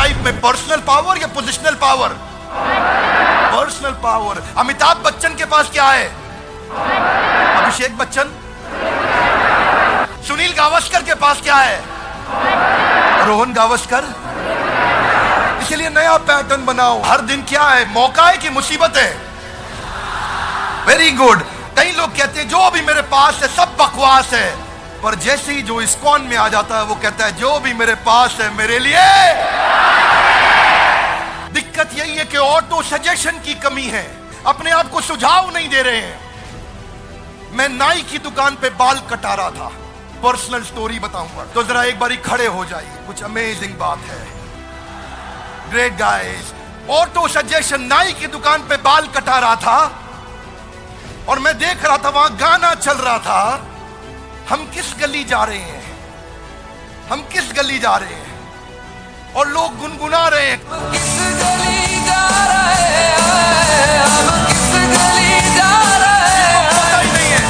Life में, personal power या positional power? Personal power. Amitabh Bachchan के पास क्या है? अभिषेक बच्चन। सुनील गावस्कर के पास क्या है? रोहन गावस्कर। इसलिए नया पैटर्न बनाओ। हर दिन क्या है, मौका है कि मुसीबत है? Very good. कई लोग कहते हैं जो भी मेरे पास है सब बकवास है, पर जैसे ही जो इस्कॉन में आ जाता है वो कहता है जो भी मेरे पास है मेरे लिए। दिक्कत यही है कि ऑटो सजेशन की कमी है, अपने आप को सुझाव नहीं दे रहे हैं। मैं नाई की दुकान पे बाल कटा रहा था, पर्सनल स्टोरी बताऊंगा, तो जरा एक बारी खड़े हो जाइए, कुछ अमेजिंग बात है। Great guys. ऑटो सजेशन, नाई की दुकान पे बाल कटा रहा था और मैं देख रहा था वहां गाना चल रहा था, हम किस गली जा रहे हैं, हम किस गली जा रहे हैं, और लोग गुनगुना रहे हैं, किस गली जा रहे हैं, हम किस गली जा रहे हैं, पता ही नहीं है,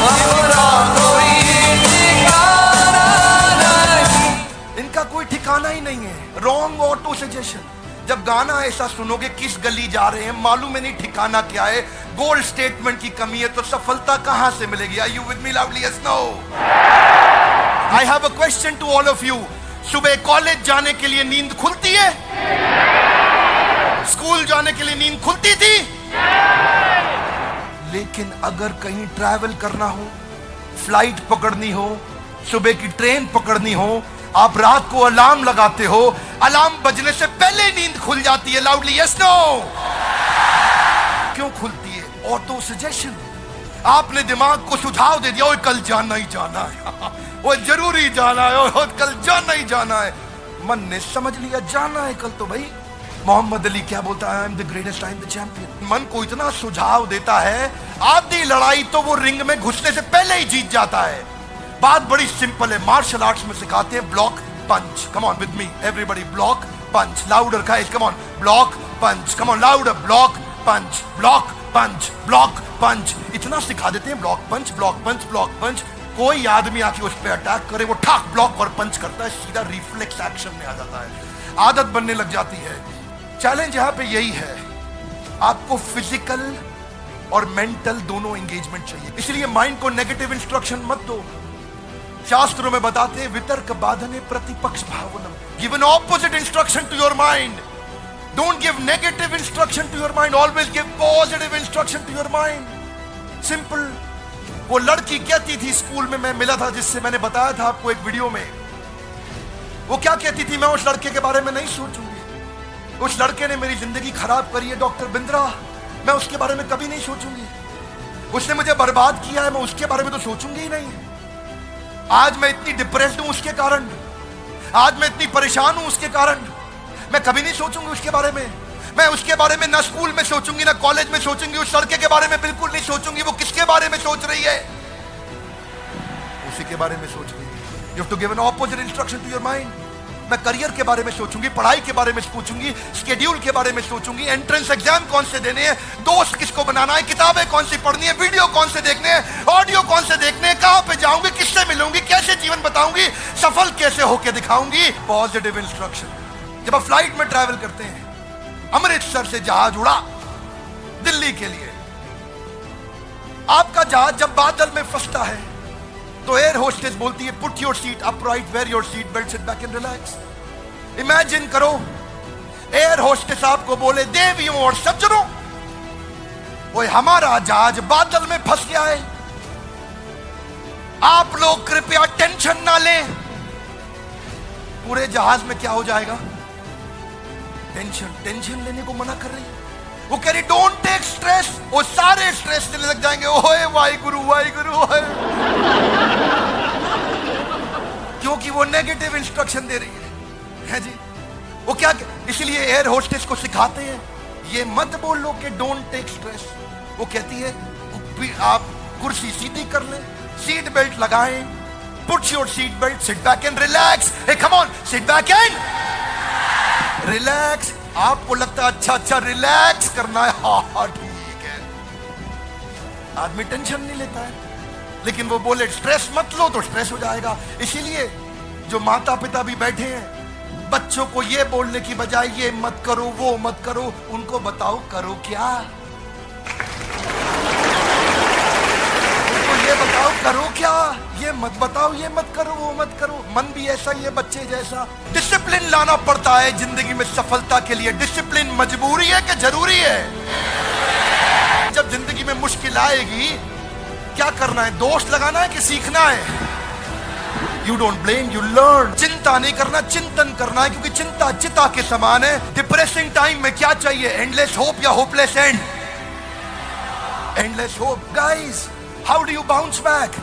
कोई ठिकाना नहीं। इनका कोई ठिकाना ही नहीं है। Wrong auto suggestion. जब गाना ऐसा सुनोगे किस गली जा रहे हैं, मालूम है नहीं ठिकाना क्या है, गोल स्टेटमेंट की कमी है, तो सफलता कहां से मिलेगी? Are you with me loudly? Yes, no? I have a question to all of you. सुबह कॉलेज जाने के लिए नींद खुलती है? स्कूल जाने के लिए नींद खुलती थी? लेकिन अगर कहीं ट्रैवल करना हो, फ्लाइट पकड़नी हो, सुबह की ट्रेन पकड़नी हो, आप रात को अलार्म लगाते हो, अलार्म बजने से पहले नींद खुल जाती है। Loudly yes, no? क्यों खुलती है? Auto suggestion. आपने दिमाग को सुझाव दे दिया, ओए कल जाना ही जाना है, वो जरूरी जाना है, ओए कल जाना ही जाना है। मन ने समझ लिया जाना है कल, तो भाई मोहम्मद अली क्या बोलता है? I am the greatest, I am the champion. मन को इतना सुझाव देता है, आधी लड़ाई तो वो रिंग में घुसने से पहले ही जीत जाता है। बात बड़ी सिंपल है, मार्शल आर्ट्स में सिखाते हैं block punch. Come on with me everybody, block punch. Louder guys, come on, block punch, come on louder, block punch, block punch, block punch. इतना सिखा देते हैं, block punch, block punch, block punch. कोई आदमी आके उस पर अटैक करे, वो ठाक ब्लॉक और पंच करता है, सीधा रिफ्लेक्स एक्शन में आ जाता है, आदत बनने लग जाती है। चैलेंज यहां पे यही है, आपको फिजिकल और मेंटल दोनों एंगेजमेंट चाहिए। इसलिए माइंड को नेगेटिव इंस्ट्रक्शन मत दो। शास्त्रों में बताते हैं वितर्क बाधने प्रतिपक्ष भावनम। Give an opposite instruction to your mind. Don't give negative instruction to your mind, always give positive instruction to your mind. Simple. वो लड़की कहती थी, स्कूल में मैं मिला था जिससे मैंने बताया था आपको एक वीडियो में, वो क्या कहती थी? मैं उस लड़के के बारे में नहीं सोचूंगी, उस लड़के ने मेरी जिंदगी खराब करी है डॉक्टर बिंद्रा, मैं उसके बारे में कभी नहीं सोचूंगी, उसने मुझे बर्बाद किया है, मैं उसके बारे में तो सोचूंगी ही नहीं। आज मैं इतनी डिप्रेस्ड हूं उसके कारण, आज मैं इतनी परेशान हूं उसके कारण, मैं कभी नहीं सोचूंगी उसके बारे में। मैं उसके बारे में ना स्कूल में सोचूंगी ना कॉलेज में सोचूंगी, उस लड़के के बारे में बिल्कुल नहीं सोचूंगी। वो किसके बारे में सोच रही है? उसी के बारे में सोच रही है। You have to give an opposite instruction to your mind. मैं करियर के बारे में सोचूंगी, पढ़ाई के बारे में सोचूंगी, शेड्यूल के बारे में सोचूंगी, एंट्रेंस एग्जाम कौन से देने हैं, दोस्त किसको बनाना है, किताबें कौन सी पढ़नी है, वीडियो कौन से देखने हैं, ऑडियो कौन से देखने हैं, कहां पे जाऊंगी, किससे मिलूंगी, कैसे जीवन बताऊंगी, सफल कैसे होके दिखाऊंगी। Positive instruction. जब आप फ्लाइट में ट्रैवल करते हैं, अमृतसर से जहाज उड़ा दिल्ली के लिए, आपका जहाज जब बादल में फंसता है तो एयर होस्टेस बोलती है put your seat upright, wear your seat belt, sit back and relax. Imagine करो एयर होस्टेस आपको बोले देवियों और सज्जनों, वो हमारा जहाज बादल में फंस गया है, आप लोग कृपया टेंशन ना लें। पूरे जहाज में क्या हो जाएगा? टेंशन लेने को मना कर रही है। वो कह रही डोंट टेक स्ट्रेस, वो सारे स्ट्रेस लेने लग जाएंगे। ओए वाहिगुरु वाहिगुरु, क्योंकि वो नेगेटिव इंस्ट्रक्शन दे रही है जी। वो क्या, इसलिए एयर होस्टेस को सिखाते हैं ये मत बोल लो कि डोंट टेक स्ट्रेस। वो कहती है आप कुर्सी सीधी कर लें, सीट बेल्ट लगाएं, put your seat belt, sit back and relax. Hey come on, sit back and relax. आपको लगता है अच्छा रिलैक्स करना है, हाँ ठीक है, आदमी टेंशन नहीं लेता है, लेकिन वो बोले स्ट्रेस मत लो तो स्ट्रेस हो जाएगा। इसीलिए जो माता पिता भी बैठे हैं बच्चों को ये बोलने की बजाय ये मत करो, वो मत करो, उनको बताओ करो क्या। उनको ये बताओ करो क्या, ये मत बताओ ये मत करो, वो मत करो। मन भी ऐसा ही है बच्चे जैसा। डिसिप्लिन लाना पड़ता है जिंदगी में सफलता के लिए। डिसिप्लिन मजबूरी है कि जरूरी है? जब जिंदगी में मुश्किल आएगी क्या करना है? दोष लगाना है कि सीखना है? You don't blame, you learn. चिंता नहीं करना, चिंतन करना है, क्योंकि चिंता चिता के समान है। डिप्रेसिंग टाइम में क्या चाहिए? एंडलेस होप या hopeless and? Endless hope. Guys, how do you bounce back?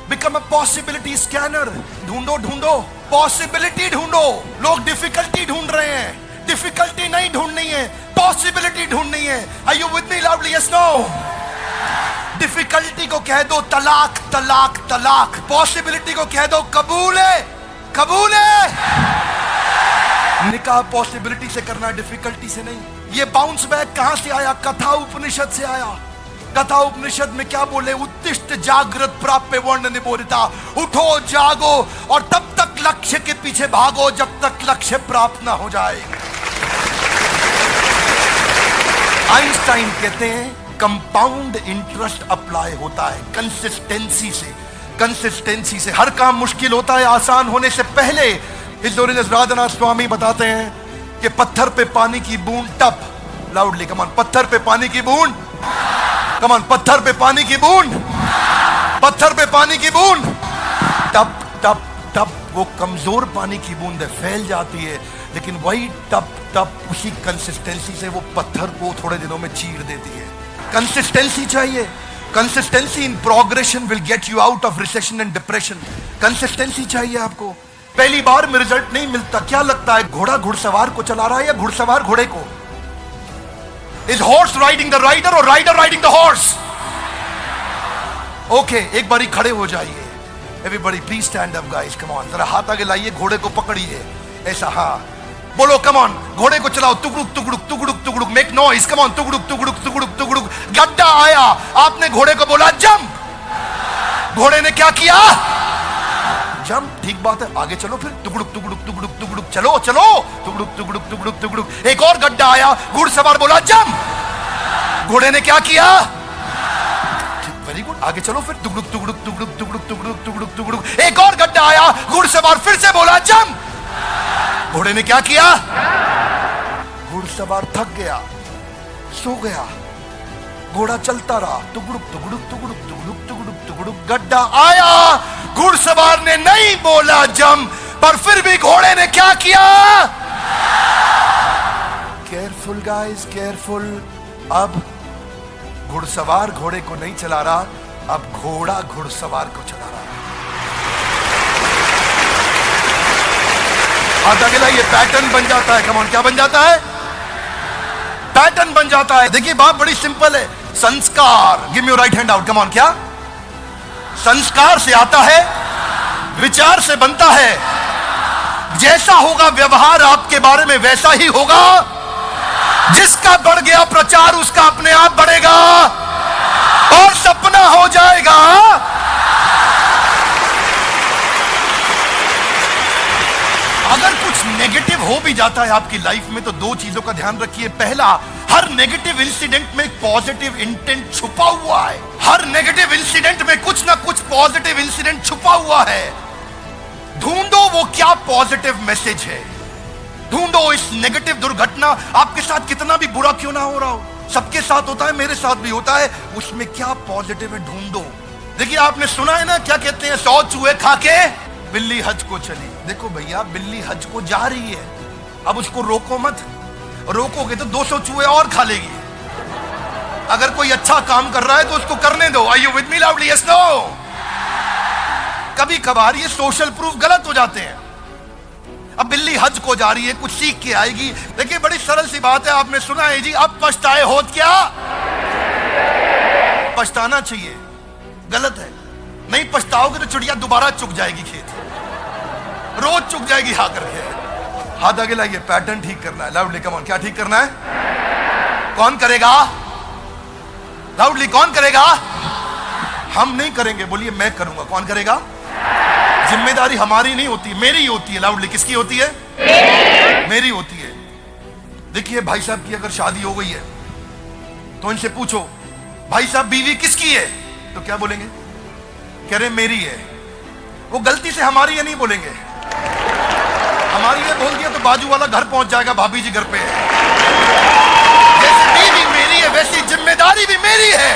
Become a possibility scanner. ढूंढो ढूंढो, पॉसिबिलिटी ढूंढो। लोग डिफिकल्टी ढूंढ रहे हैं। डिफिकल्टी नहीं ढूंढनी है, पॉसिबिलिटी ढूंढनी है। Are you with me loudly? Yes no? Difficulty को कह दो तलाक तलाक तलाक। पॉसिबिलिटी को कह दो कबूल है कबूल है। निकाह पॉसिबिलिटी से करना, डिफिकल्टी से नहीं। ये बाउंस बैक कहां से आया? कथा उपनिषद से आया। कथा उपनिषद में क्या बोले? उत्तिष्ठ जागृत प्राप्य वर्ण निबोधिता। उठो जागो और तब तक लक्ष्य के पीछे भागो जब तक लक्ष्य प्राप्त ना हो जाए। आइंस्टाइन कहते हैं कंपाउंड इंटरेस्ट अप्लाई होता है कंसिस्टेंसी से। कंसिस्टेंसी से हर काम मुश्किल होता है आसान होने से पहले। इस दौरान राधानाथ स्वामी बताते हैं कि पत्थर पे पानी की बूंद टप। लाउडली कमान, पत्थर पे पानी की बूंद। कमान, पत्थर पे पानी की बूंद। पत्थर पे पानी की बूंद। टप टप टप। वो कमजोर पानी की बूंद फैल जाती है, लेकिन वही टप टप उसी कंसिस्टेंसी से वो पत्थर को थोड़े दिनों में चीर देती है। कंसिस्टेंसी चाहिए। Consistency in progression will get you out of recession and depression. Consistency चाहिए आपको। पहली बार में रिजल्ट नहीं मिलता। क्या लगता है घोड़ा घुड़सवार को चला रहा है या घुड़सवार घोड़े को? Is horse riding the rider और rider riding the horse? Okay, एक बारी खड़े हो जाइए। Everybody please stand up guys, come on. जरा हाथ आगे लाइए, घोड़े को पकड़िए ऐसा। हाँ बोलो, कम ऑन। घोड़े को चलाओ। तुगड़ुक तुगड़ुक तुगड़ुक तुगड़ुक, मेक नॉइज, कम ऑन। तुगड़ुक तुगड़ुक तुगड़ुक तुगड़ुक। गड्ढा आया, आपने घोड़े को बोला जंप। घोड़े ने क्या किया? जंप। ठीक बात है, आगे चलो फिर। तुगड़ुक तुगड़ुक तुगड़ुक तुगड़ुक, चलो चलो। तुगड़ुक तुगड़ुक तुगड़ुक तुगड़ुक। एक और गड्ढा आया, घुड़सवार बोला जंप। घोड़े ने क्या किया? वेरी गुड, आगे चलो फिर। तुगड़ुक तुगड़ुक तुगड़ुक तुगड़ुक तुगड़ुक तुगड़ुक तुगड़ुक। एक और गड्ढा आया, घुड़सवार फिर से बोला जंप। घोड़े ने क्या किया? घुड़सवार थक गया, सो गया। घोड़ा चलता रहा। तुगड़ुक तुगड़ुक तुगड़ुक तुगड़ुक तुगड़ुक तुगड़ुक। गड्ढा आया, घुड़सवार ने नहीं बोला जम, पर फिर भी घोड़े ने क्या किया? Careful guys, careful. अब घुड़सवार घोड़े को नहीं चला रहा, अब घोड़ा घुड़सवार को चला रहा। हाथ आगे लाइए, पैटर्न बन जाता है। कमॉन, क्या बन जाता है? पैटर्न बन जाता है। देखिए बात बड़ी सिंपल है। संस्कार, give me your right hand out. Come on, क्या? संस्कार से आता है, विचार से बनता है। जैसा होगा व्यवहार आपके बारे में वैसा ही होगा। जिसका बढ़ गया प्रचार उसका अपने आप बढ़ेगा और सपना हो जाएगा। अगर कुछ नेगेटिव हो भी जाता है आपकी लाइफ में तो दो चीजों का ध्यान रखिए। पहला, हर नेगेटिव इंसिडेंट में पॉजिटिव इंटेंट छुपा हुआ है। हर नेगेटिव इंसिडेंट में कुछ ना कुछ पॉजिटिव इंसिडेंट छुपा हुआ है। ढूंढो वो क्या पॉजिटिव मैसेज है। ढूंढो इस नेगेटिव दुर्घटना आपके साथ कितना भी बुरा क्यों ना हो रहा हो, सबके साथ होता है, मेरे साथ भी होता है, उसमें क्या पॉजिटिव है ढूंढो। देखिए आपने सुना है ना, क्या कहते हैं, 100 चूहे खा के बिल्ली हज को चली। देखो भैया, बिल्ली हज को जा रही है, अब उसको रोको मत। रोकोगे तो 200 चूहे और खा लेगी। अगर कोई अच्छा काम कर रहा है तो उसको करने दो। Are you with me loudly? Yes no? कभी कभार ये सोशल प्रूफ गलत हो जाते हैं। अब बिल्ली हज को जा रही है, कुछ सीख के आएगी। देखिए बड़ी सरल सी बात है, आपने सुना है जी, अब पछताए होत क्या? पछताना चाहिए, गलत है। नहीं पछताओगे तो चिड़िया दोबारा चुग जाएगी खेत, रोज चुग जाएगी। हाँ करके हाथ आगे लाइए, पैटर्न ठीक करना है। लाउडली कम ऑन, क्या ठीक करना है? कौन करेगा? लाउडली कौन करेगा? हम नहीं करेंगे, बोलिए मैं करूंगा। कौन करेगा? जिम्मेदारी हमारी नहीं होती, मेरी ही होती है। लाउडली किसकी होती है? मेरी होती है। देखिए भाई साहब की अगर शादी हो गई है तो इनसे पूछो भाई साहब बीवी किसकी है, तो क्या बोलेंगे? कह रहे मेरी है। वो गलती से हमारी है नहीं बोलेंगे, हमारी है बोल दिया तो बाजू वाला घर पहुंच जाएगा, भाभी जी घर पे है। जैसे बीवी मेरी है वैसी जिम्मेदारी भी मेरी है।